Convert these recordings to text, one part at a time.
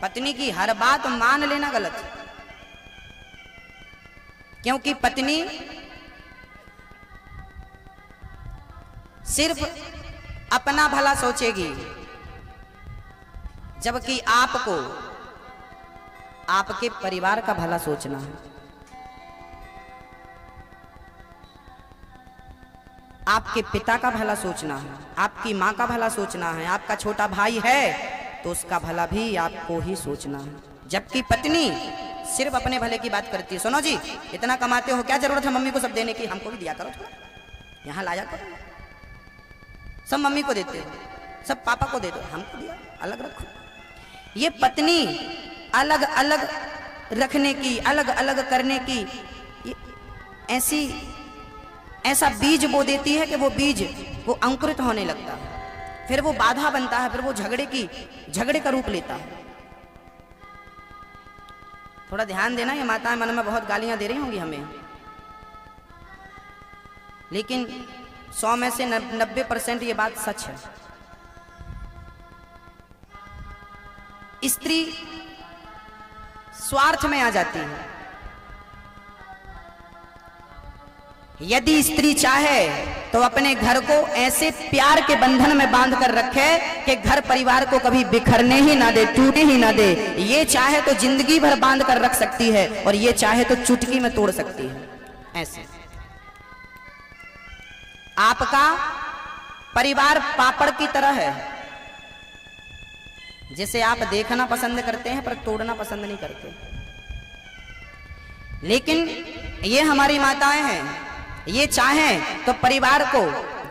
पत्नी की हर बात मान लेना गलत है, क्योंकि पत्नी सिर्फ अपना भला सोचेगी, जबकि आपको आपके परिवार का भला सोचना है। आपके पिता का भला सोचना है, आपकी माँ का भला सोचना है, आपका छोटा भाई है तो उसका भला भी आपको ही सोचना है। जबकि पत्नी सिर्फ अपने भले की बात करती है। सुनो जी, इतना कमाते हो, क्या जरूरत है मम्मी को सब देने की, हमको भी दिया करो थोड़ा, यहाँ लाया करो, सब मम्मी को देते हो, सब पापा को दे दो, हमको दिया अलग रखो। ये पत्नी अलग अलग रखने की, अलग अलग करने की ऐसा बीज बो देती है कि वो बीज वो अंकुरित होने लगता है, फिर वो बाधा बनता है, फिर वो झगड़े का रूप लेता है। थोड़ा ध्यान देना, ये माताएं मन में बहुत गालियां दे रही होंगी हमें, लेकिन 100 में से 90% ये बात सच है। स्त्री स्वार्थ में आ जाती है। यदि स्त्री चाहे तो अपने घर को ऐसे प्यार के बंधन में बांध कर रखे कि घर परिवार को कभी बिखरने ही ना दे, टूटने ही ना दे। ये चाहे तो जिंदगी भर बांध कर रख सकती है और ये चाहे तो चुटकी में तोड़ सकती है। ऐसे आपका परिवार पापड़ की तरह है, जिसे आप देखना पसंद करते हैं पर तोड़ना पसंद नहीं करते। लेकिन ये हमारी माताएं हैं, ये चाहें तो परिवार को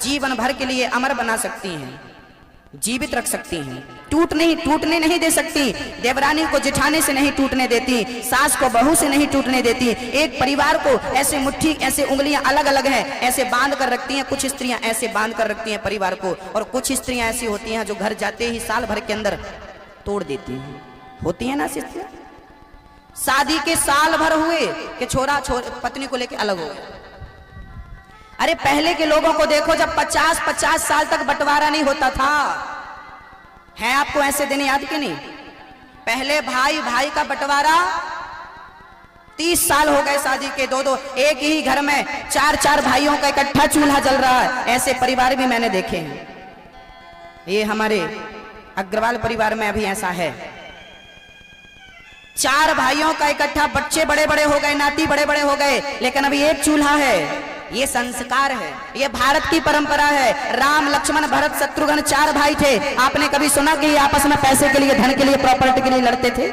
जीवन भर के लिए अमर बना सकती हैं, जीवित रख सकती हैं, टूटने नहीं दे सकती। देवरानी को जेठानी से नहीं टूटने देती, सास को बहू से नहीं टूटने देती। एक परिवार को ऐसे मुट्ठी, ऐसे उंगलियां अलग अलग हैं, ऐसे बांध कर रखती हैं। कुछ स्त्रियां ऐसे बांध कर रखती हैं परिवार को, और कुछ स्त्रियां ऐसी होती हैं जो घर जाते ही साल भर के अंदर तोड़ देती हैं। होती है ना स्त्रियां, शादी के साल भर हुए कि छोरा पत्नी को लेकर अलग हो गए। अरे पहले के लोगों को देखो, जब 50-50 साल तक बंटवारा नहीं होता था, है आपको ऐसे दिन याद कि नहीं? पहले भाई भाई का बंटवारा 30 साल हो गए शादी के, दो एक ही घर में 4-4 भाइयों का इकट्ठा चूल्हा जल रहा है। ऐसे परिवार भी मैंने देखे हैं। ये हमारे अग्रवाल परिवार में अभी ऐसा है। 4 भाइयों का इकट्ठा, बच्चे बड़े बड़े हो गए, नाती बड़े बड़े हो गए, लेकिन अभी एक चूल्हा है। ये संस्कार है, ये भारत की परंपरा है। राम लक्ष्मण भरत शत्रुघ्न 4 भाई थे। आपने कभी सुना कि ये आपस में पैसे के लिए, धन के लिए, प्रॉपर्टी के लिए लड़ते थे?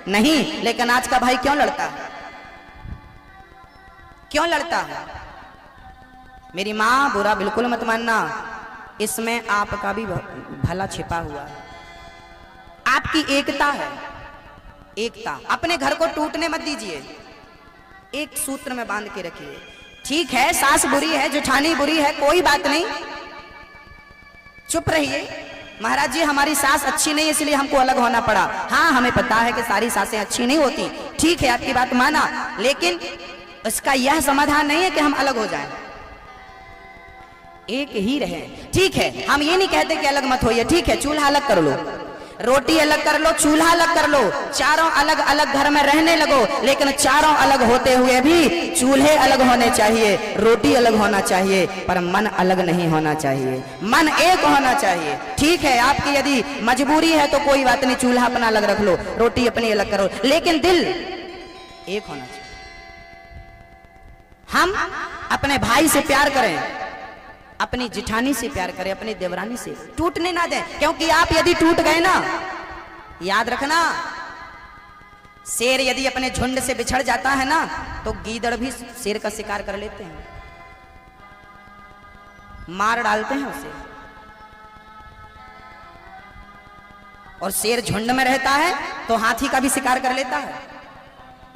नहीं। लेकिन आज का भाई क्यों लड़ता है? क्यों लड़ता है? मेरी माँ, बुरा बिल्कुल मत मानना, इसमें आपका भी भला छिपा हुआ है। आपकी एकता है, एकता। अपने घर को टूटने मत दीजिए, एक सूत्र में बांध के रखिए। ठीक है, सास बुरी है, जेठानी बुरी है, कोई बात नहीं, चुप रहिए। महाराज जी, हमारी सास अच्छी नहीं इसलिए हमको अलग होना पड़ा। हाँ, हमें पता है कि सारी सासें अच्छी नहीं होती, ठीक है, आपकी बात माना, लेकिन इसका यह समाधान नहीं है कि हम अलग हो जाएं, एक ही रहें। ठीक है, हम ये नहीं कहते कि अलग मत होइए, ठीक है, चूल्हा अलग कर लो, रोटी अलग कर लो, चूल्हा अलग कर लो, चारों अलग अलग घर में रहने लगो, लेकिन चारों अलग होते हुए भी चूल्हे अलग होने चाहिए, रोटी अलग होना चाहिए, पर मन अलग नहीं होना चाहिए, मन एक होना चाहिए। ठीक है, आपकी यदि मजबूरी है तो कोई बात नहीं, चूल्हा अपना अलग रख लो, रोटी अपनी अलग करो, लेकिन दिल एक होना चाहिए। हम अपने भाई से प्यार करें, अपनी जिठानी से प्यार करें, अपनी देवरानी से टूटने ना दें, क्योंकि आप यदि टूट गए ना, याद रखना, शेर यदि अपने झुंड से बिछड़ जाता है ना, तो गीदड़ भी शेर का शिकार कर लेते हैं, मार डालते हैं उसे। और शेर झुंड में रहता है तो हाथी का भी शिकार कर लेता है।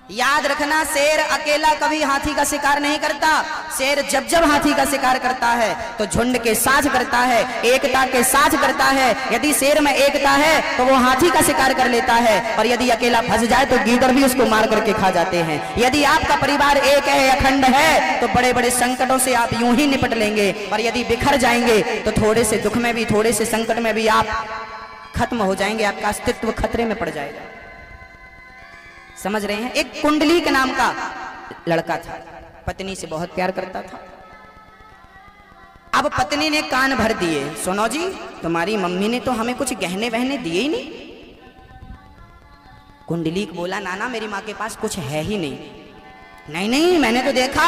याद रखना, शेर अकेला कभी हाथी का शिकार नहीं करता। शेर जब जब हाथी का शिकार करता है तो झुंड के साथ करता है, एकता के साथ करता है। यदि शेर में एकता है तो वो हाथी का शिकार कर लेता है, और यदि अकेला फंस जाए तो गीदड़ भी उसको मार करके खा जाते हैं। यदि आपका परिवार एक है, अखंड है, तो बड़े बड़े संकटों से आप यूं ही निपट लेंगे, और यदि बिखर जाएंगे तो थोड़े से दुख में भी, थोड़े से संकट में भी आप खत्म हो जाएंगे, आपका अस्तित्व खतरे में पड़ जाएगा। समझ रहे हैं? एक कुंडली के नाम का लड़का था, पत्नी से बहुत प्यार करता था। अब पत्नी ने कान भर दिए, सुनो जी तुम्हारी मम्मी ने तो हमें कुछ गहने वहने दिए ही नहीं। कुंडली बोला नाना मेरी माँ के पास कुछ है ही नहीं। नहीं नहीं मैंने तो देखा,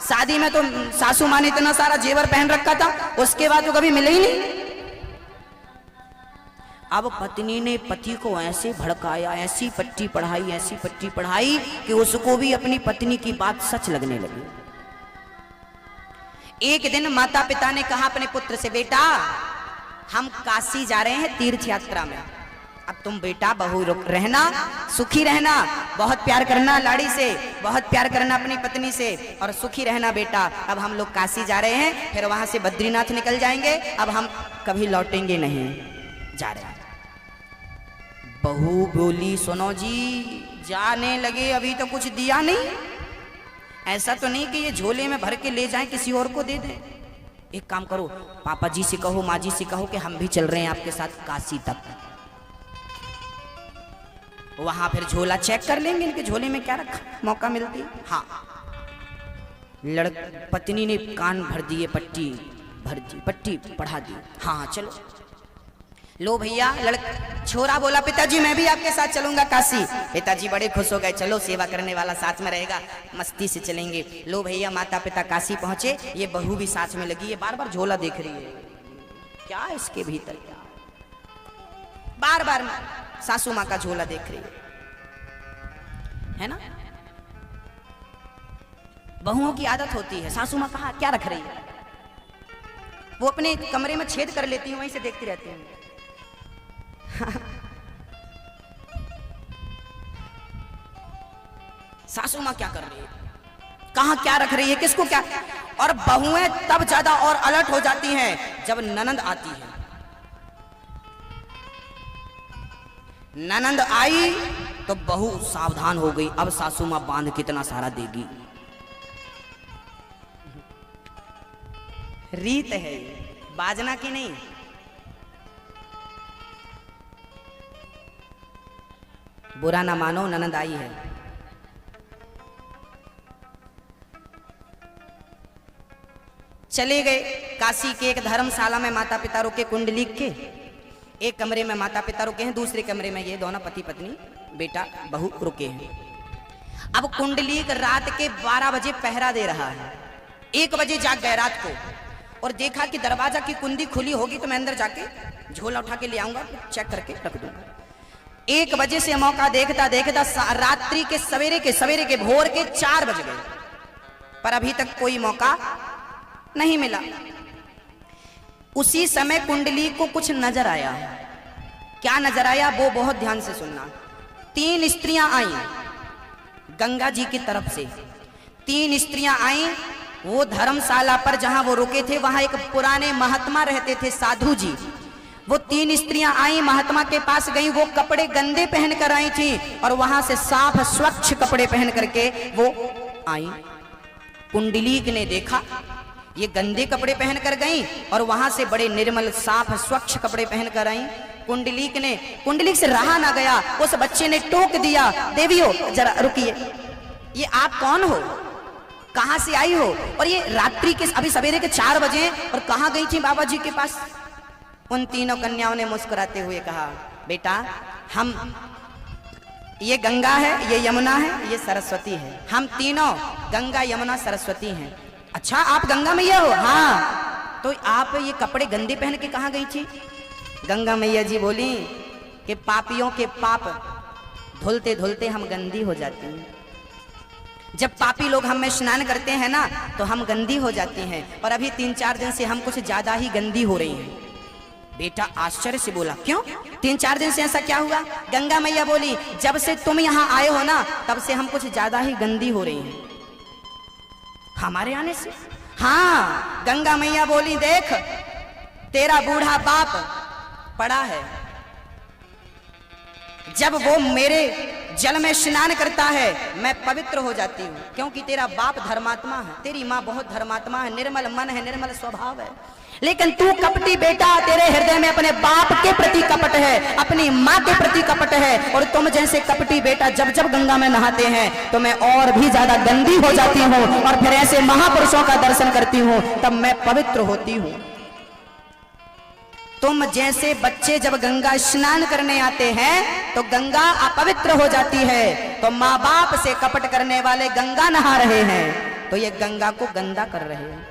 शादी में तो सासू माँ ने इतना सारा जेवर पहन रखा था, उसके बाद तो कभी मिले ही नहीं। अब पत्नी ने पति को ऐसे भड़काया, ऐसी पट्टी पढ़ाई, ऐसी पट्टी पढ़ाई कि उसको भी अपनी पत्नी की बात सच लगने लगी। एक दिन माता पिता ने कहा अपने पुत्र से, बेटा हम काशी जा रहे हैं तीर्थ यात्रा में, अब तुम बेटा बहू रहना, सुखी रहना, बहुत प्यार करना लाड़ी से, बहुत प्यार करना अपनी पत्नी से और सुखी रहना बेटा। अब हम लोग काशी जा रहे हैं, फिर वहां से बद्रीनाथ निकल जाएंगे, अब हम कभी लौटेंगे नहीं, जा रहे हैं। बहू बोली सुनो जी जाने लगे अभी तो कुछ दिया नहीं, ऐसा तो नहीं कि ये झोले में भर के ले जाएं किसी और को दे दें। एक काम करो पापा जी से कहो, माँ जी से कहो कि हम भी चल रहे हैं आपके साथ काशी तक, वहां फिर झोला चेक कर लेंगे इनके झोले में क्या रखा, मौका मिलती। हाँ पत्नी ने कान भर दिए, पट्टी भर दी, पट्टी पढ़ा दी। हाँ चलो लो भैया। छोरा बोला पिताजी मैं भी आपके साथ चलूंगा काशी। पिताजी बड़े खुश हो गए, चलो सेवा करने वाला साथ में रहेगा, मस्ती से चलेंगे। लो भैया माता पिता काशी पहुंचे, ये बहू भी साथ में लगी है, बार बार झोला देख रही है क्या इसके भीतर, क्या बार बार सासू माँ का झोला देख रही है ना। बहुओं की आदत होती है, सासू माँ कहाँ क्या रख रही है, वो अपने कमरे में छेद कर लेती है, वहीं से देखती रहती है। सासू माँ क्या कर रही है, कहाँ क्या रख रही है, किसको क्या। और बहुएं तब ज्यादा और अलर्ट हो जाती हैं जब ननंद आती है। ननंद आई तो बहू सावधान हो गई, अब सासू माँ बांध कितना सारा देगी। रीत है बाजना की नहीं। बुरा ना मानो ननंद आई है। चले गए काशी के एक धर्मशाला में, माता पिता रुके कुंडली के। एक कमरे में माता पिता रुके हैं, दूसरे कमरे में ये दोनों पति पत्नी बेटा बहू रुके हैं। अब कुंडली रात के 12 बजे पहरा दे रहा है। 1 बजे जाग गए रात को और देखा कि दरवाजा की कुंडी खुली होगी तो मैं अंदर जाके झोला उठा के ले आऊंगा, चेक करके रख दूंगा। 1 बजे से मौका देखता देखता रात्रि के सवेरे के भोर के 4 बज गए, पर अभी तक कोई मौका नहीं मिला। उसी समय कुंडली को कुछ नजर आया। क्या नजर आया वो बहुत ध्यान से सुनना। 3 स्त्रियां आई गंगा जी की तरफ से। 3 स्त्रियां आई, वो धर्मशाला पर जहां वो रुके थे वहां एक पुराने महात्मा रहते थे, साधु जी। वो 3 स्त्रियां आई, महात्मा के पास गई, वो कपड़े गंदे पहन कर आई थी और वहां से साफ स्वच्छ कपड़े पहन करके वो आई। कुंडलीक ने देखा ये गंदे कपड़े पहन कर गई और वहां से बड़े निर्मल साफ स्वच्छ कपड़े पहन कर आई। कुंडलीक से रहा ना गया, उस बच्चे ने टोक दिया, देवियों जरा रुकिए, ये आप कौन हो, कहां से आई हो, और ये रात्रि के अभी सवेरे के 4 बजे और कहां गई थी बाबा जी के पास। उन तीनों कन्याओं ने मुस्कुराते हुए कहा, बेटा हम, ये गंगा है, ये यमुना है, ये सरस्वती है, हम तीनों गंगा यमुना सरस्वती हैं। अच्छा आप गंगा मैया हो? हाँ। तो आप ये कपड़े गंदे पहन के कहां गई थी? गंगा मैया जी बोली कि पापियों के पाप धुलते धुलते हम गंदी हो जाती हैं। जब पापी लोग हम में स्नान करते हैं ना तो हम गंदी हो जाती हैं, और अभी 3-4 दिन से हम कुछ ज्यादा ही गंदी हो रही हैं। बेटा आश्चर्य से बोला, क्यों 3-4 दिन से ऐसा क्या हुआ? गंगा मैया बोली, जब से तुम यहाँ आए हो ना तब से हम कुछ ज्यादा ही गंदी हो रही हैं। हमारे आने से? हाँ। गंगा मैया बोली, देख तेरा बूढ़ा बाप पड़ा है, जब वो मेरे जल में स्नान करता है मैं पवित्र हो जाती हूँ, क्योंकि तेरा बाप धर्मात्मा है, तेरी माँ बहुत धर्मात्मा है, निर्मल मन है, निर्मल स्वभाव है। लेकिन तू कपटी बेटा, तेरे हृदय में अपने बाप के प्रति कपट है, अपनी माँ के प्रति कपट है। और तुम जैसे कपटी बेटा जब जब गंगा में नहाते हैं तो मैं और भी ज्यादा गंदी हो जाती हूँ, और फिर ऐसे महापुरुषों का दर्शन करती हूँ, तब मैं पवित्र होती हूँ। तुम जैसे बच्चे जब गंगा स्नान करने आते हैं तो गंगा अपवित्र हो जाती है, तो माँ बाप से कपट करने वाले गंगा नहा रहे हैं तो ये गंगा को गंदा कर रहे हैं।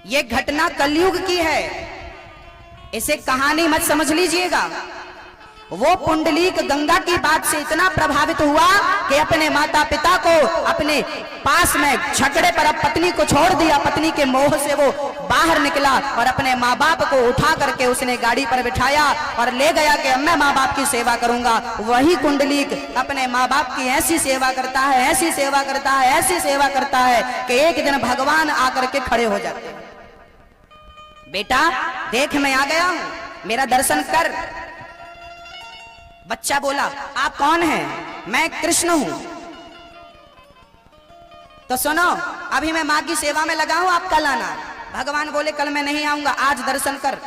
ये घटना कलयुग की है, इसे कहानी मत समझ लीजिएगा। वो पुंडलीक गंगा की बात से इतना प्रभावित हुआ कि अपने माता पिता को अपने पास में झगड़े पर अब पत्नी को छोड़ दिया, पत्नी के मोह से वो बाहर निकला और अपने माँ बाप को उठा करके उसने गाड़ी पर बिठाया और ले गया कि मैं माँ बाप की सेवा करूंगा। वही कुंडलीक अपने माँ बाप की ऐसी सेवा करता है, ऐसी सेवा करता है, ऐसी सेवा करता है कि एक दिन भगवान आकर के खड़े हो जाते हैं। बेटा देख मैं आ गया हूं, मेरा दर्शन कर। बच्चा बोला आप कौन हैं? मैं कृष्ण हूं। तो सुनो, अभी मैं माँ की सेवा में लगा हूं, आप कल आना। भगवान बोले कल मैं नहीं आऊंगा, आज दर्शन कर।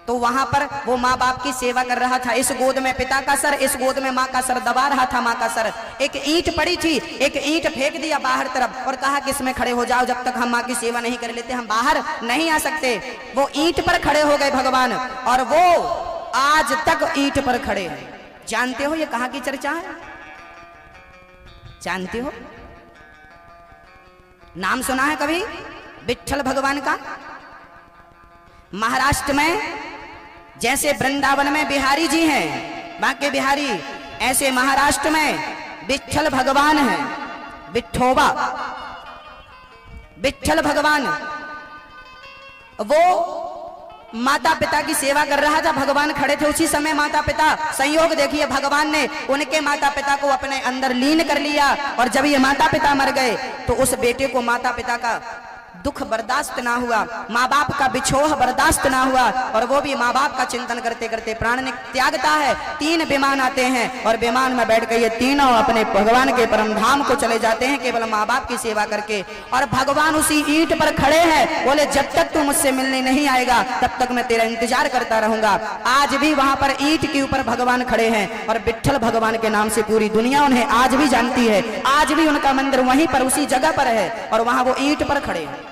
तो वहां पर वो माँ बाप की सेवा कर रहा था, इस गोद में पिता का सर, इस गोद में माँ का सर दबा रहा था। माँ का सर, एक ईंट पड़ी थी, एक ईंट फेंक दिया बाहर तरफ और कहा कि इसमें खड़े हो जाओ, जब तक हम माँ की सेवा नहीं कर लेते हम बाहर नहीं आ सकते। वो ईंट पर खड़े हो गए भगवान, और वो आज तक ईंट पर खड़े हैं। जानते हो ये कहां की चर्चा है? जानते हो? नाम सुना है कभी विट्ठल भगवान का? महाराष्ट्र में जैसे वृंदावन में बिहारी जी हैं, बांके बिहारी, ऐसे महाराष्ट्र में विट्ठल भगवान है, विठोबा विट्ठल भगवान। वो माता पिता की सेवा कर रहा था, भगवान खड़े थे। उसी समय माता पिता, संयोग देखिए, भगवान ने उनके माता पिता को अपने अंदर लीन कर लिया, और जब ये माता पिता मर गए तो उस बेटे को माता पिता का दुख बर्दाश्त ना हुआ, माँ बाप का बिछोह बर्दाश्त ना हुआ, और वो भी माँ बाप का चिंतन करते करते प्राण त्यागता है। 3 विमान आते हैं और विमान में बैठ कर ये तीनों अपने भगवान के परम धाम को चले जाते हैं, केवल माँ बाप की सेवा करके। और भगवान उसी ईंट पर खड़े हैं, बोले जब तक तू मुझसे मिलने नहीं आएगा तब तक मैं तेरा इंतजार करता रहूंगा। आज भी वहां पर ईंट के ऊपर भगवान खड़े हैं, और विट्ठल भगवान के नाम से पूरी दुनिया उन्हें आज भी जानती है। आज भी उनका मंदिर वहीं पर उसी जगह पर है, और वहां वो ईंट पर खड़े हैं।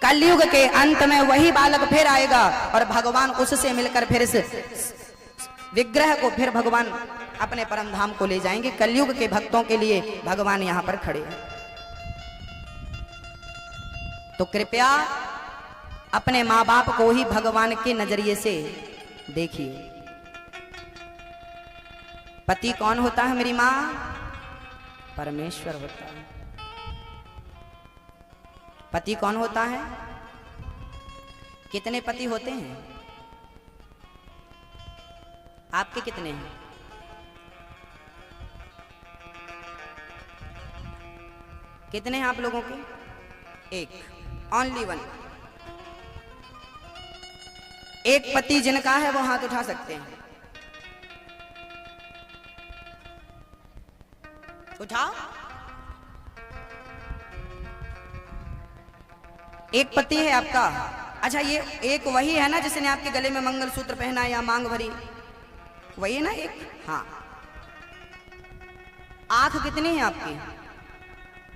कलयुग के अंत में वही बालक फिर आएगा, और भगवान उससे मिलकर फिर इस विग्रह को फिर भगवान अपने परम धाम को ले जाएंगे। कलयुग के भक्तों के लिए भगवान यहां पर खड़े हैं। तो कृपया अपने माँ बाप को ही भगवान के नजरिए से देखिए। पति कौन होता है मेरी माँ? परमेश्वर होता है। पति कौन होता है? कितने पति होते हैं? आपके कितने हैं? कितने हैं आप लोगों के? एक, ओनली वन। एक पति जिनका है वो हाथ उठा सकते हैं। उठाओ। एक पति है आपका। अच्छा, ये एक वही है ना जिसने आपके गले में मंगलसूत्र पहना या मांग भरी? वही है ना एक? हाँ। आंख कितनी है आपकी?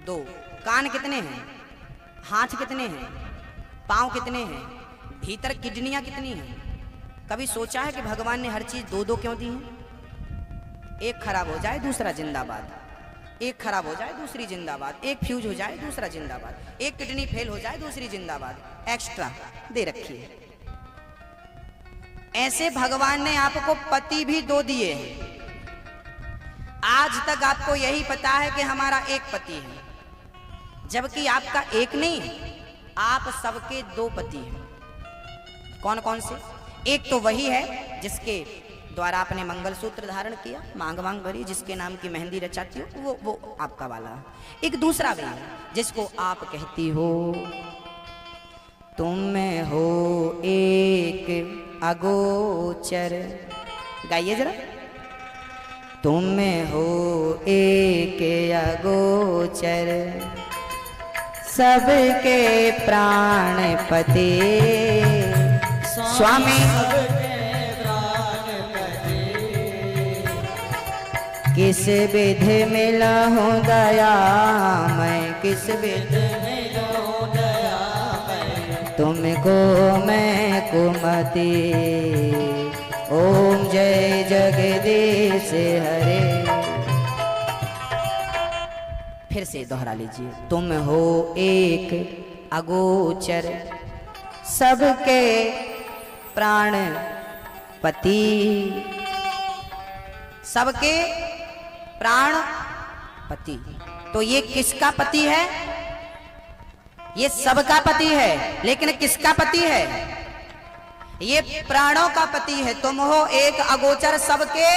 2। कान कितने हैं? हाथ कितने हैं? पांव कितने हैं? भीतर किडनियां कितनी हैं? कभी सोचा है कि भगवान ने हर चीज 2-2 क्यों दी है? एक खराब हो जाए दूसरा जिंदाबाद, एक खराब हो जाए दूसरी जिंदाबाद, एक फ्यूज हो जाए दूसरा जिंदाबाद, एक किडनी फेल हो जाए दूसरी जिंदाबाद, एक्स्ट्रा दे रखी है। ऐसे भगवान ने आपको पति भी 2 दिए हैं। आज तक आपको यही पता है कि हमारा एक पति है, जबकि आपका एक नहीं, आप सबके 2 पति हैं। कौन कौन से? एक तो वही है जिसके द्वारा आपने मंगलसूत्र धारण किया, मांग मांग भरी, जिसके नाम की मेहंदी रचाती हो, वो आपका वाला। एक दूसरा भी है जिसको आप कहती हो तुम में हो एक अगोचर। गाइए जरा। तुम हो एक अगोचर, सबके प्राणपति। स्वामी किस विध मिला हूँ दया मैं, किस विध मिला हूँ दया मैं, तुमको मैं कुमति। ओम जय जगदीश हरे। फिर से दोहरा लीजिए। तुम हो एक अगोचर, सबके प्राणपति। सबके प्राणपति। तो ये किसका पति है? ये सबका पति है, लेकिन किसका पति है? ये प्राणों का पति है। तुम हो एक अगोचर, सबके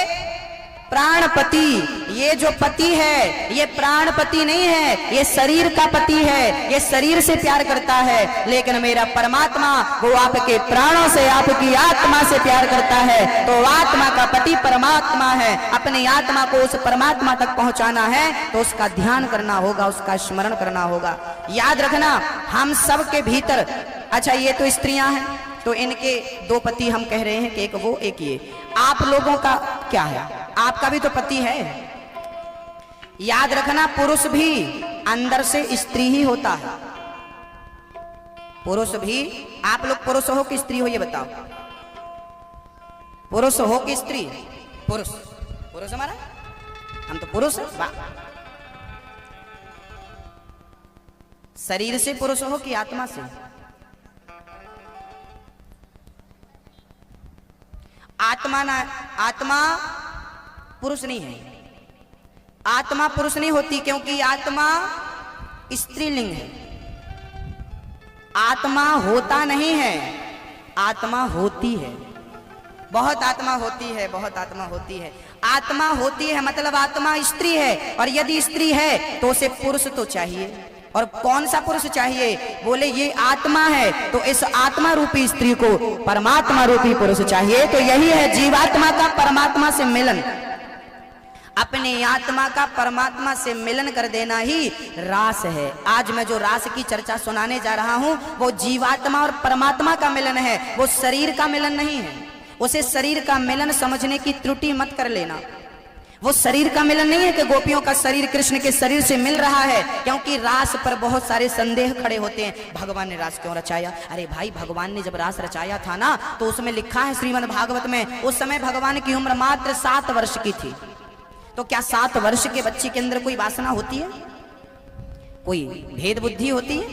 प्राणपति। ये जो पति है ये प्राणपति नहीं है, ये शरीर का पति है। ये शरीर से प्यार करता है, लेकिन मेरा परमात्मा वो आपके प्राणों से, आपकी आत्मा से प्यार करता है। तो आत्मा का पति परमात्मा है। अपनी आत्मा को उस परमात्मा तक पहुंचाना है तो उसका ध्यान करना होगा, उसका स्मरण करना होगा। याद रखना, हम सब के भीतर, अच्छा ये तो स्त्रियां हैं तो इनके दो पति हम कह रहे हैं कि एक वो एक ये। आप लोगों का क्या है? आपका भी तो पति है। याद रखना, पुरुष भी अंदर से स्त्री ही होता है। पुरुष भी, आप लोग पुरुष हो कि स्त्री हो ये बताओ? पुरुष हो कि स्त्री? पुरुष। पुरुष हमारा, हम तो पुरुष हैं। वाह। शरीर से पुरुष हो कि आत्मा से? आत्मा ना, आत्मा पुरुष नहीं है। आत्मा पुरुष नहीं होती, क्योंकि आत्मा स्त्रीलिंग है। आत्मा होता नहीं है, आत्मा होती है। बहुत आत्मा होती है, बहुत आत्मा होती है। आत्मा होती है मतलब आत्मा स्त्री है, और यदि स्त्री है तो उसे पुरुष तो चाहिए। और कौन सा पुरुष चाहिए? बोले ये आत्मा है तो इस आत्मा रूपी स्त्री को परमात्मा रूपी पुरुष चाहिए। तो यही है जीवात्मा का परमात्मा से मिलन। अपने आत्मा का परमात्मा से मिलन कर देना ही रास है। आज मैं जो रास की चर्चा सुनाने जा रहा हूं वो जीवात्मा और परमात्मा का मिलन है, वो शरीर का मिलन नहीं है। उसे शरीर का मिलन समझने की त्रुटि मत कर लेना। वो शरीर का मिलन नहीं है कि गोपियों का शरीर कृष्ण के शरीर से मिल रहा है, क्योंकि रास पर बहुत सारे संदेह खड़े होते हैं। भगवान ने रास क्यों रचाया? अरे भाई, भगवान ने जब रास रचाया था ना तो उसमें लिखा है श्रीमद् भागवत में, उस समय भगवान की उम्र मात्र 7 वर्ष की थी। तो क्या 7 वर्ष के बच्चे के अंदर कोई वासना होती है? कोई भेद बुद्धि होती है?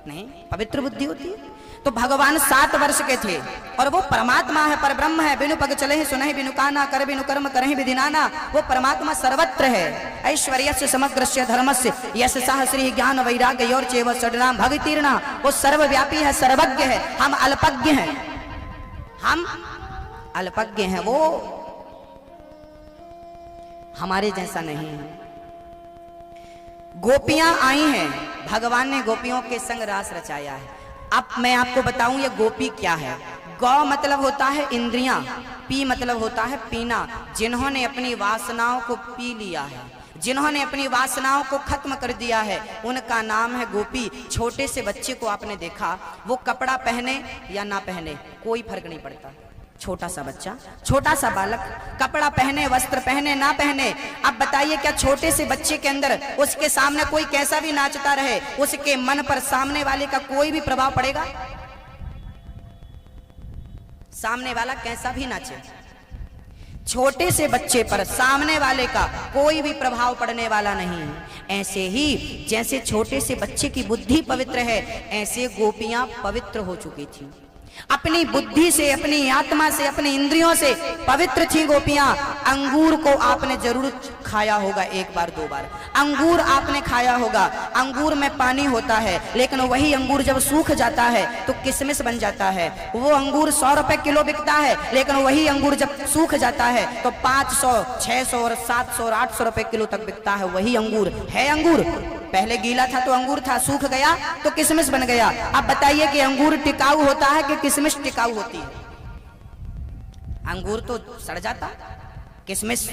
नहीं, पवित्र बुद्धि होती है। तो भगवान 7 वर्ष के थे और वो परमात्मा है, परब्रह्म है। बिनु पग चले सुनहि बिनु काना, कर बिनु कर्म करहि विधिनाना। वो परमात्मा सर्वत्र है। ऐश्वर्यस्य समग्रस्य धर्मस्य यश साह श्री ज्ञान वैराग्य और चेव षड्नाम भगतीर्णा। वो सर्वव्यापी है, सर्वज्ञ है। हम अल्पज्ञ हैं, हम अल्पज्ञ हैं। वो हमारे जैसा नहीं है। गोपियां आई हैं, भगवान ने गोपियों के संग रास रचाया है। अब मैं आपको बताऊं ये गोपी क्या है। गौ मतलब होता है इंद्रियां, पी मतलब होता है पीना। जिन्होंने अपनी वासनाओं को पी लिया है, जिन्होंने अपनी वासनाओं को खत्म कर दिया है, उनका नाम है गोपी। छोटे से बच्चे को आपने देखा, वो कपड़ा पहने या ना पहने कोई फर्क नहीं पड़ता। छोटा सा बच्चा, छोटा सा बालक कपड़ा पहने, वस्त्र पहने ना पहने, अब बताइए क्या छोटे से बच्चे के अंदर उसके सामने कोई कैसा भी नाचता रहे, उसके मन पर सामने वाले का कोई भी प्रभाव पड़ेगा? सामने वाला कैसा भी नाचे, छोटे से बच्चे पर सामने वाले का कोई भी प्रभाव पड़ने वाला नहीं। ऐसे ही जैसे छोटे से बच्चे की बुद्धि पवित्र है, ऐसे गोपियां पवित्र हो चुकी थी। अपनी बुद्धि से, अपनी आत्मा से, अपनी इंद्रियों से पवित्र थी गोपियां। अंगूर को आपने जरूर खाया होगा, एक बार 2 बार अंगूर आपने खाया होगा। अंगूर में पानी होता है, लेकिन वही अंगूर जब सूख जाता है तो किशमिश बन जाता है। वो अंगूर 100 रुपए किलो बिकता है, लेकिन वही अंगूर जब सूख जाता है तो 500, 600 और 700 और 800 रुपए किलो तक बिकता है। वही अंगूर है। अंगूर पहले गीला था तो अंगूर था, सूख गया तो किशमिश बन गया। अब बताइए कि अंगूर टिकाऊ होता है कि किशमिश टिकाऊ होती है? अंगूर तो सड़ जाता, किशमिश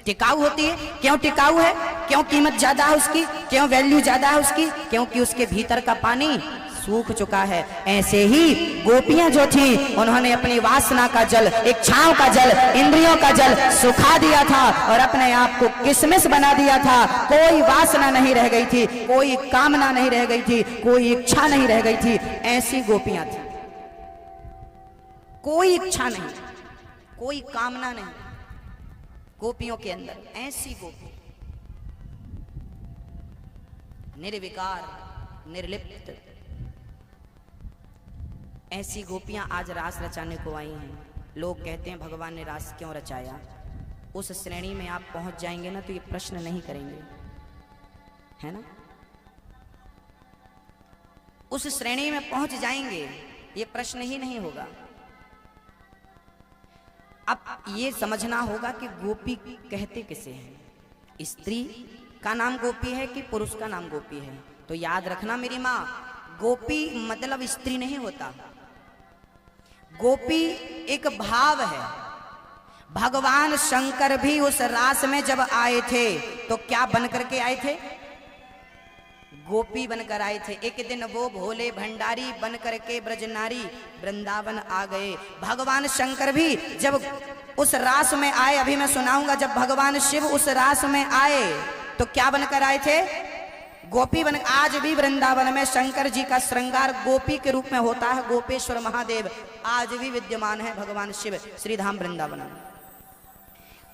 टिकाऊ होती है। क्यों टिकाऊ है? क्यों कीमत ज्यादा है उसकी? क्यों वैल्यू ज्यादा है उसकी? क्योंकि उसके भीतर का पानी सूख चुका है। ऐसे ही गोपियां जो थी, उन्होंने अपनी वासना का जल, इच्छाओं का जल, इंद्रियों का जल सुखा दिया था और अपने आप को किशमिश बना दिया था। कोई वासना नहीं रह गई थी, कोई कामना नहीं रह गई थी, कोई इच्छा नहीं रह गई थी। ऐसी गोपियां थी, कोई इच्छा नहीं, कोई कामना नहीं गोपियों के अंदर। ऐसी गोपी निर्विकार, निर्लिप्त, ऐसी गोपियां आज रास रचाने को आई हैं। लोग कहते हैं भगवान ने रास क्यों रचाया? उस श्रेणी में आप पहुंच जाएंगे ना तो ये प्रश्न नहीं करेंगे, है ना? उस श्रेणी में पहुंच जाएंगे, ये प्रश्न ही नहीं होगा। अब ये समझना होगा कि गोपी कहते किसे हैं। स्त्री का नाम गोपी है कि पुरुष का नाम गोपी है? तो याद रखना मेरी माँ, गोपी मतलब स्त्री नहीं होता। गोपी एक भाव है। भगवान शंकर भी उस रास में जब आए थे तो क्या बन करके आए थे? गोपी बनकर आए थे। एक दिन वो भोले भंडारी बन करके ब्रजनारी वृंदावन आ गए। भगवान शंकर भी जब उस रास में आए, अभी मैं सुनाऊंगा, जब भगवान शिव उस रास में आए तो क्या बनकर आए थे? गोपी बन। आज भी वृंदावन में शंकर जी का श्रृंगार गोपी के रूप में होता है। गोपेश्वर महादेव आज भी विद्यमान है, भगवान शिव श्रीधाम वृंदावन में।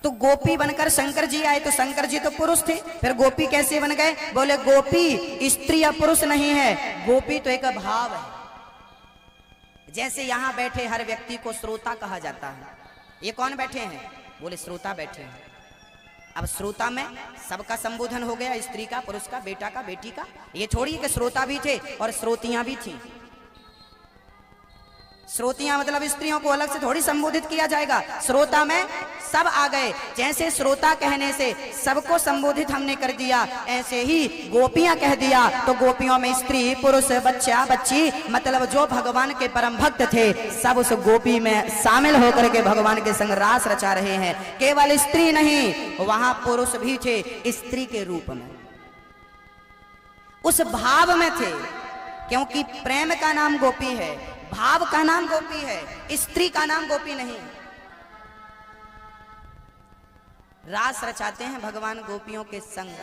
तो गोपी बनकर शंकर जी आए, तो शंकर जी तो पुरुष थे, फिर गोपी कैसे बन गए? बोले गोपी स्त्री या पुरुष नहीं है, गोपी तो एक भाव है। जैसे यहां बैठे हर व्यक्ति को श्रोता कहा जाता है। ये कौन बैठे हैं? बोले श्रोता बैठे हैं। अब श्रोता में सबका संबोधन हो गया, स्त्री का, पुरुष का, बेटा का, बेटी का। ये छोड़िए कि श्रोता भी थे और श्रोतियां भी थी। श्रोतियां मतलब स्त्रियों को अलग से थोड़ी संबोधित किया जाएगा। श्रोता में सब आ गए। जैसे श्रोता कहने से सबको संबोधित हमने कर दिया, ऐसे ही गोपियां कह दिया तो गोपियों में स्त्री, पुरुष, बच्चा, बच्ची, मतलब जो भगवान के परम भक्त थे सब उस गोपी में शामिल होकर के भगवान के संग रास रचा रहे हैं। केवल स्त्री नहीं, वहां पुरुष भी थे स्त्री के रूप में, उस भाव में थे। क्योंकि प्रेम का नाम गोपी है, भाव का नाम गोपी है, स्त्री का नाम गोपी नहीं। रास रचाते हैं भगवान गोपियों के संग,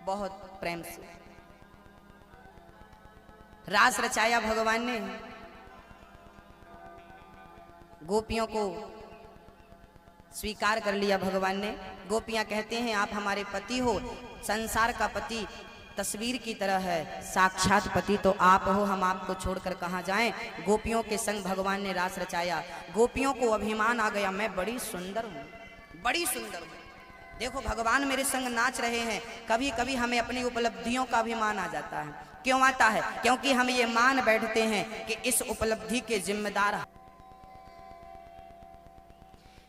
बहुत प्रेम से रास रचाया भगवान ने। गोपियों को स्वीकार कर लिया भगवान ने। गोपियां कहते हैं आप हमारे पति हो, संसार का पति तस्वीर की तरह है, साक्षात पति तो आप हो, हम आपको छोड़कर कहां जाएं। गोपियों के संग भगवान ने रास रचाया। गोपियों को अभिमान आ गया, मैं बड़ी सुंदर हूं, बड़ी सुंदर हूं, देखो भगवान मेरे संग नाच रहे हैं। कभी कभी हमें अपनी उपलब्धियों का अभिमान आ जाता है। क्यों आता है? क्योंकि हम ये मान बैठते हैं कि इस उपलब्धि के जिम्मेदार।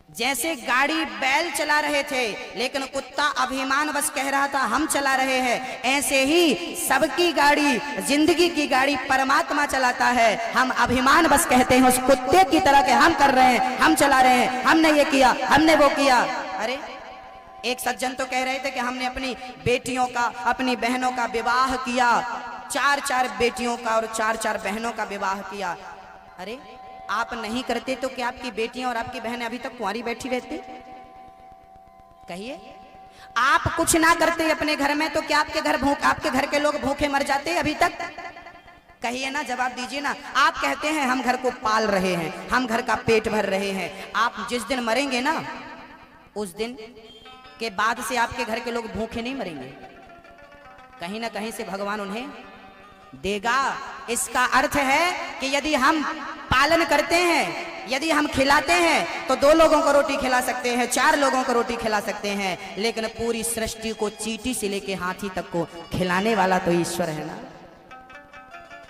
जैसे गाड़ी बैल चला रहे थे लेकिन कुत्ता अभिमान बस कह रहा था हम चला रहे हैं, ऐसे ही सबकी गाड़ी, जिंदगी की गाड़ी परमात्मा चलाता है। हम अभिमान बस कहते हैं उस कुत्ते की तरह के हम कर रहे हैं, हम चला रहे हैं, हमने ये किया, हमने वो किया। अरे एक सज्जन तो कह रहे थे कि हमने अपनी बेटियों का, अपनी बहनों का विवाह किया, 4-4 बेटियों का और 4-4 बहनों का विवाह किया। अरे आप नहीं करते तो क्या आपकी बेटियां और आपकी बहनें अभी तक कुंवारी बैठी रहती? कहिए। आप कुछ ना करते अपने घर में तो क्या आपके घर के लोग भूखे मर जाते अभी तक? कहिए ना, जवाब दीजिए ना। आप कहते हैं हम घर को पाल रहे हैं, हम घर का पेट भर रहे हैं। आप जिस दिन मरेंगे ना, उस दिन के बाद से आपके घर के लोग भूखे नहीं मरेंगे, कहीं ना कहीं से भगवान उन्हें देगा। इसका अर्थ है कि यदि हम पालन करते हैं, यदि हम खिलाते हैं तो 2 लोगों को रोटी खिला सकते हैं, 4 लोगों को रोटी खिला सकते हैं, लेकिन पूरी सृष्टि को चींटी से लेके हाथी तक को खिलाने वाला तो ईश्वर है ना,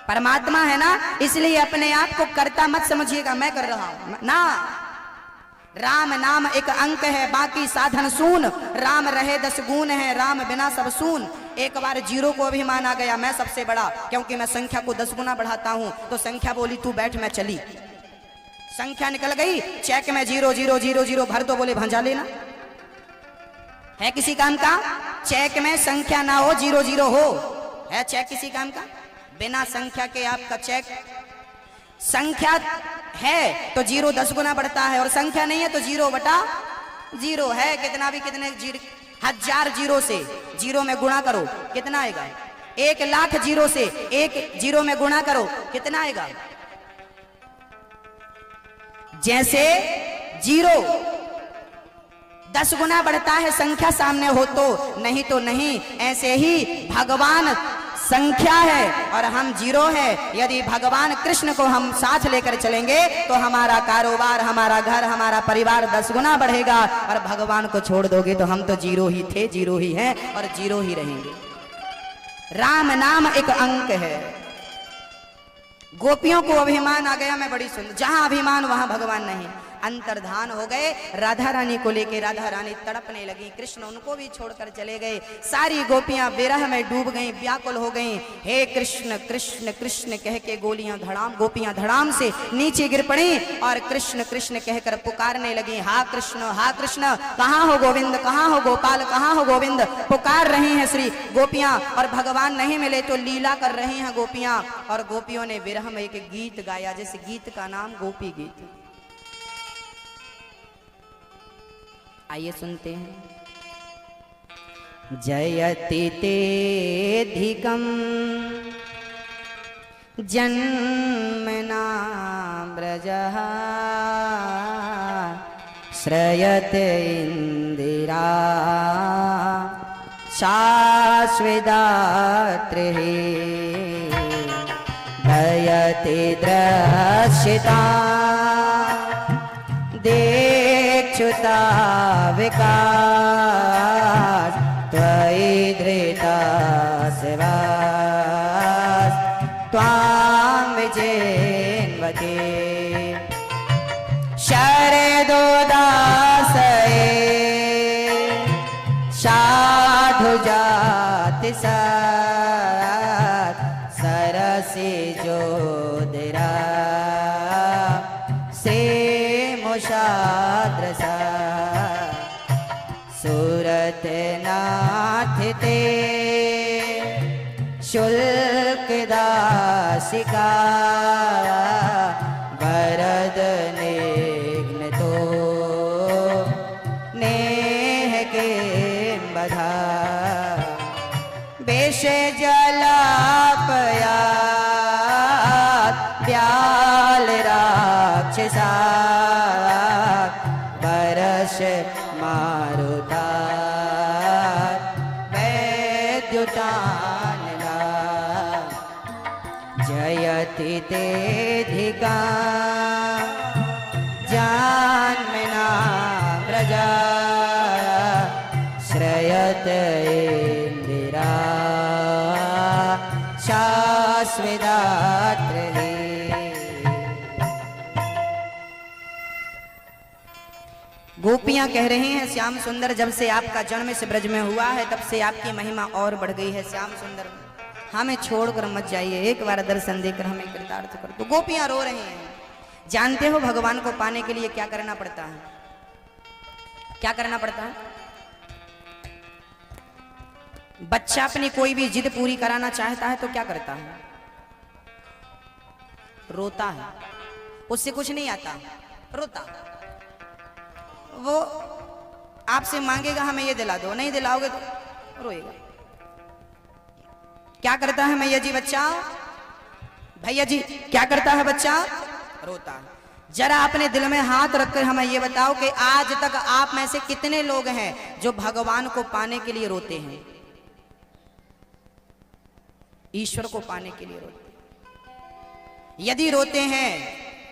परमात्मा है ना। इसलिए अपने आप को कर्ता मत समझिएगा, मैं कर रहा हूं ना। राम नाम एक अंक है, बाकी साधन सून, राम रहे 10 गुण है, राम बिना सब सून। एक बार 0 को अभिमान आ गया, मैं सबसे बड़ा, क्योंकि मैं संख्या को 10 गुना बढ़ाता हूं। तो संख्या बोली तू बैठ, मैं चली। संख्या निकल गई, चेक में 00000 भर दो, बोले भंजा लेना। है किसी काम का? चेक में संख्या ना हो, 00 हो, है चेक किसी काम का? बिना संख्या के आपका चेक, संख्या है तो 0 10 गुना बढ़ता है, और संख्या नहीं है तो 0/0 है। कितना भी, कितने 1000 जीरो से 0 में गुणा करो, कितना आएगा? 1,00,000 जीरो से 1 0 में गुणा करो, कितना आएगा? जैसे 0 10 गुना बढ़ता है संख्या सामने हो तो, नहीं तो नहीं। ऐसे ही भगवान संख्या है और हम 0 है। यदि भगवान कृष्ण को हम साथ लेकर चलेंगे तो हमारा कारोबार, हमारा घर, हमारा परिवार 10 गुना बढ़ेगा। और भगवान को छोड़ दोगे तो हम तो 0 ही थे, 0 ही हैं और 0 ही रहेंगे। राम नाम एक अंक है। गोपियों को अभिमान आ गया, मैं बड़ी सुंदर, जहां अभिमान वहां भगवान नहीं। अंतर्धान हो गए, राधा रानी को लेके राधा रानी तड़पने लगी, कृष्ण उनको भी छोड़कर चले गए। सारी गोपियां विरह में डूब गईं, व्याकुल हो गईं। हे कृष्ण कृष्ण कृष्ण कह के गोपियां धड़ाम से नीचे गिर पड़ी और कृष्ण कृष्ण कहकर पुकारने लगी, हा कृष्ण, कहाँ हो गोविंद, कहाँ हो गोपाल, कहाँ हो गोविंद। पुकार रही हैं श्री गोपियां और भगवान नहीं मिले तो लीला कर रही हैं गोपियां। और गोपियों ने विरह में एक गीत गाया, जैसे गीत का नाम गोपी गीत। आइए सुनते हैं। जयति तेधिकं जन्मना व्रजः श्रयते इंदिरा शाश्वदात्रिः भयते दृश्यता देक्षुता विकास त्वयि धृता सेवास त्वां विजेन्वते शरदोदासये साधुजाति सत् सरसि जोदिरा मुषाद्रसा सूरत नाथ ते शुल्क दासिका वरद निघ्न तो नेह के बधा बेश जलापया ब्याल राक्षसा बरस मारुता वैद्युतानना जयति तेधिका जन्मना व्रजा श्रयत इंदिरा शाश्वदात्रिः। गोपियां कह रही हैं, श्याम सुंदर जब से आपका जन्म इस ब्रज में हुआ है तब से आपकी महिमा और बढ़ गई है। श्याम सुंदर हमें छोड़कर मत जाइए, एक बार दर्शन देकर हमें कृतार्थ कर दो। गोपियां रो रही हैं। जानते हो भगवान को पाने के लिए क्या करना पड़ता है? क्या करना पड़ता है? बच्चा अपनी कोई भी जिद पूरी कराना चाहता है तो क्या करता है? रोता है। उससे कुछ नहीं आता, रोता। वो आपसे मांगेगा हमें ये दिला दो, नहीं दिलाओगे तो रोएगा। क्या करता है मैया जी बच्चा? भैया जी क्या करता है बच्चा? रोता है। जरा अपने दिल में हाथ रखकर हमें ये बताओ कि आज तक आप में से कितने लोग हैं जो भगवान को पाने के लिए रोते हैं? ईश्वर को पाने के लिए रोते हैं। यदि रोते हैं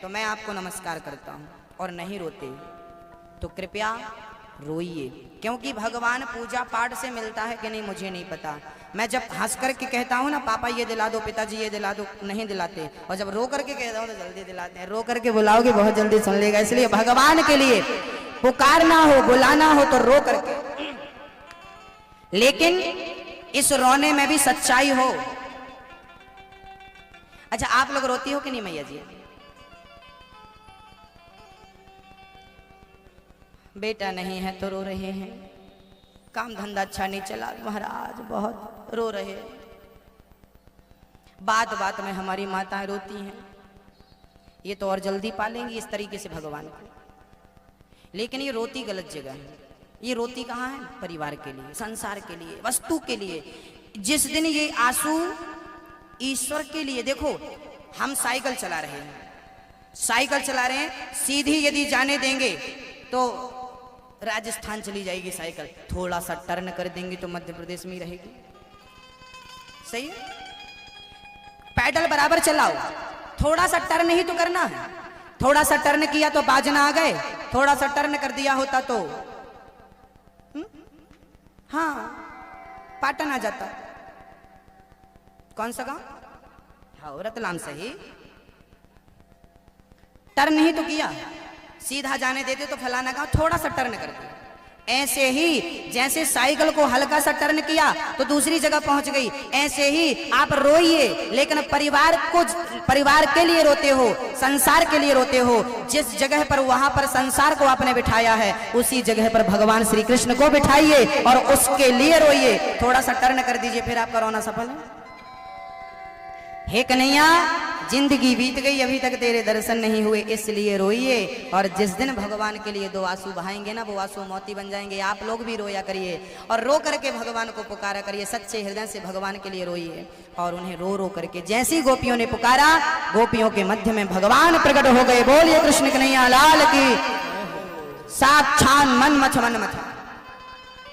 तो मैं आपको नमस्कार करता हूं, और नहीं रोते तो कृपया रोइए, क्योंकि भगवान पूजा पाठ से मिलता है कि नहीं मुझे नहीं पता। मैं जब हंस करके कहता हूँ ना पापा ये दिला दो, पिताजी ये दिला दो, नहीं दिलाते, और जब रो करके कहता हूँ तो जल्दी दिलाते हैं। रो करके बुलाओगे बहुत जल्दी सुन लेगा। इसलिए भगवान के लिए पुकारना हो, बुलाना हो तो रो करके, लेकिन इस रोने में भी सच्चाई हो। अच्छा आप लोग रोती हो कि नहीं मैया जी? बेटा नहीं है तो रो रहे हैं, काम धंधा अच्छा नहीं चला महाराज, बहुत रो रहे। बात बात में हमारी माताएं रोती हैं, ये तो और जल्दी पालेंगी इस तरीके से भगवान को। लेकिन ये रोती गलत जगह है। ये रोती कहाँ है? परिवार के लिए, संसार के लिए, वस्तु के लिए। जिस दिन ये आंसू ईश्वर के लिए, देखो हम साइकिल चला रहे हैं, साइकिल चला रहे हैं, सीधी यदि जाने देंगे तो राजस्थान चली जाएगी साइकिल, थोड़ा सा टर्न कर देंगे तो मध्य प्रदेश में ही रहेगी। सही है? पैडल बराबर चलाओ, थोड़ा सा टर्न ही तो करना है। थोड़ा सा टर्न किया तो बाजना आ गए, थोड़ा सा टर्न कर दिया होता तो हाँ पाटन आ जाता। कौन सा गांव? हाँ रतलाम सही। टर्न ही तो किया, सीधा जाने देते तो फलाना गांव, थोड़ा सा टर्न कर दिया। ऐसे ही जैसे साइकिल को हल्का सा टर्न किया तो दूसरी जगह पहुंच गई, ऐसे ही आप रोइए, लेकिन परिवार के लिए रोते हो, संसार के लिए रोते हो। जिस जगह पर वहां पर संसार को आपने बिठाया है, उसी जगह पर भगवान श्री कृष्ण को बिठाइए और उसके लिए रोइए। थोड़ा सा टर्न कर दीजिए, फिर आपका रोना सफल है। हे कन्हैया, जिंदगी बीत गई, अभी तक तेरे दर्शन नहीं हुए, इसलिए रोइए। और जिस दिन भगवान के लिए 2 आंसू बहाएंगे ना, वो आंसू मोती बन जाएंगे। आप लोग भी रोया करिए और रो करके भगवान को पुकारा करिए, सच्चे हृदय से भगवान के लिए रोइए। और उन्हें रो रो करके, जैसी गोपियों ने पुकारा, गोपियों के मध्य में भगवान प्रकट हो गए। बोलिए कृष्ण कन्हैया लाल की। साक्षात् मन्मथ मन्मथ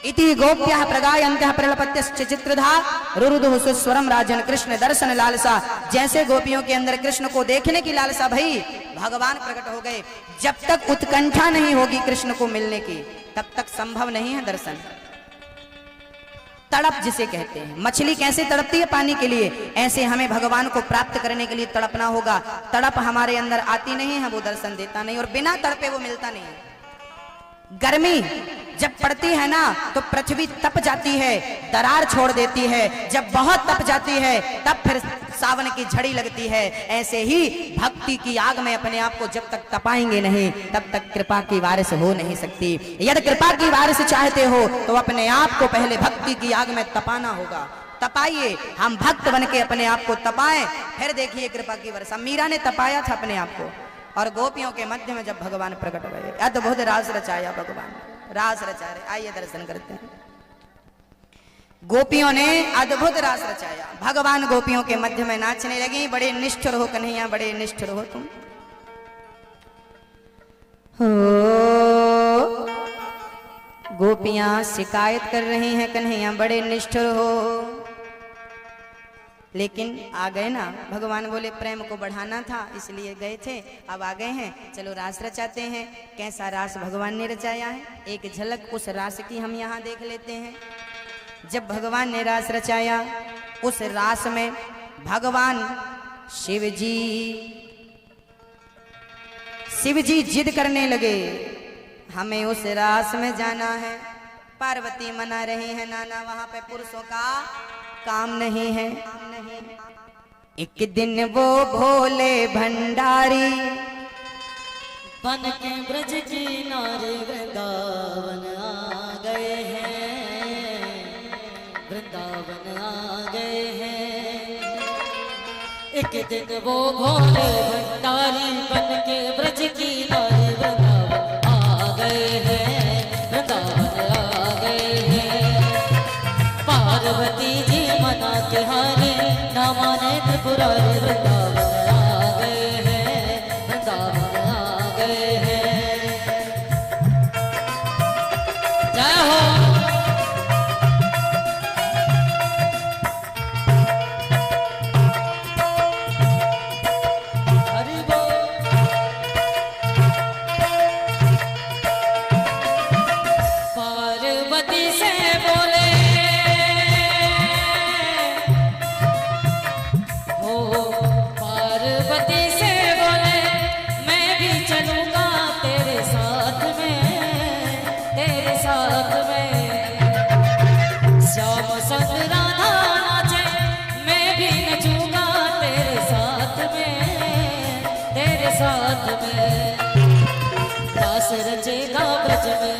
इति गोप्यः प्रगायन्त्यः प्रलपत्यश्च चित्रधा रुरुदुः सुस्वरम राजन। कृष्ण दर्शन लालसा, जैसे गोपियों के अंदर कृष्ण को देखने की लालसा भई, भगवान प्रकट हो गए। जब तक उत्कंठा नहीं होगी कृष्ण को मिलने की, तब तक संभव नहीं है दर्शन। तड़प जिसे कहते हैं, मछली कैसे तड़पती है पानी के लिए, ऐसे हमें भगवान को प्राप्त करने के लिए तड़पना होगा। तड़प हमारे अंदर आती नहीं है, वो दर्शन देता नहीं, और बिना तड़पे वो मिलता नहीं है। गर्मी जब पड़ती है ना तो पृथ्वी तप जाती है, दरार छोड़ देती है। जब बहुत तप जाती है तब फिर सावन की झड़ी लगती है। ऐसे ही भक्ति की आग में अपने आप को जब तक तपाएंगे नहीं, तब तक कृपा की बारिश हो नहीं सकती। यदि कृपा की बारिश चाहते हो तो अपने आप को पहले भक्ति की आग में तपाना होगा। तपाइए, हम भक्त बन के अपने आप को तपाएं, फिर देखिए कृपा की वर्षा। मीरा ने तपाया था अपने आप को, और गोपियों के मध्य में जब भगवान प्रकट हुए, अद्भुत रास रचाया भगवान, रास रचा रहे। आइए दर्शन करते हैं। गोपियों ने अद्भुत रास रचाया, भगवान गोपियों के मध्य में नाचने लगी। बड़े निष्ठुर हो कन्हैया, बड़े निष्ठुर हो तुम। हो गोपियां शिकायत कर रही हैं, कन्हैया बड़े निष्ठुर हो। लेकिन आ गए ना, भगवान बोले प्रेम को बढ़ाना था इसलिए गए थे, अब आ गए हैं, चलो रास रचाते हैं। कैसा रास भगवान ने रचाया है, एक झलक उस रास की हम यहाँ देख लेते हैं। जब भगवान ने रास रचाया, उस रास में भगवान शिव जी जिद करने लगे, हमें उस रास में जाना है। पार्वती मना रही है, नाना वहां पे पुरुषों का काम नहीं है। एक दिन वो भोले भंडारी बन के ब्रज किनारे वृंदावन आ गए हैं, वृंदावन आ गए हैं। एक दिन वो भोले भंडारी बन के ब्रज किनारे वृंदावन आ गए हैं, वृंदावन आ गए हैं। पार्वती जी मना के हारे, ना माने त्रिपुरारी, वृंदावन आ गए हैं, वृंदावन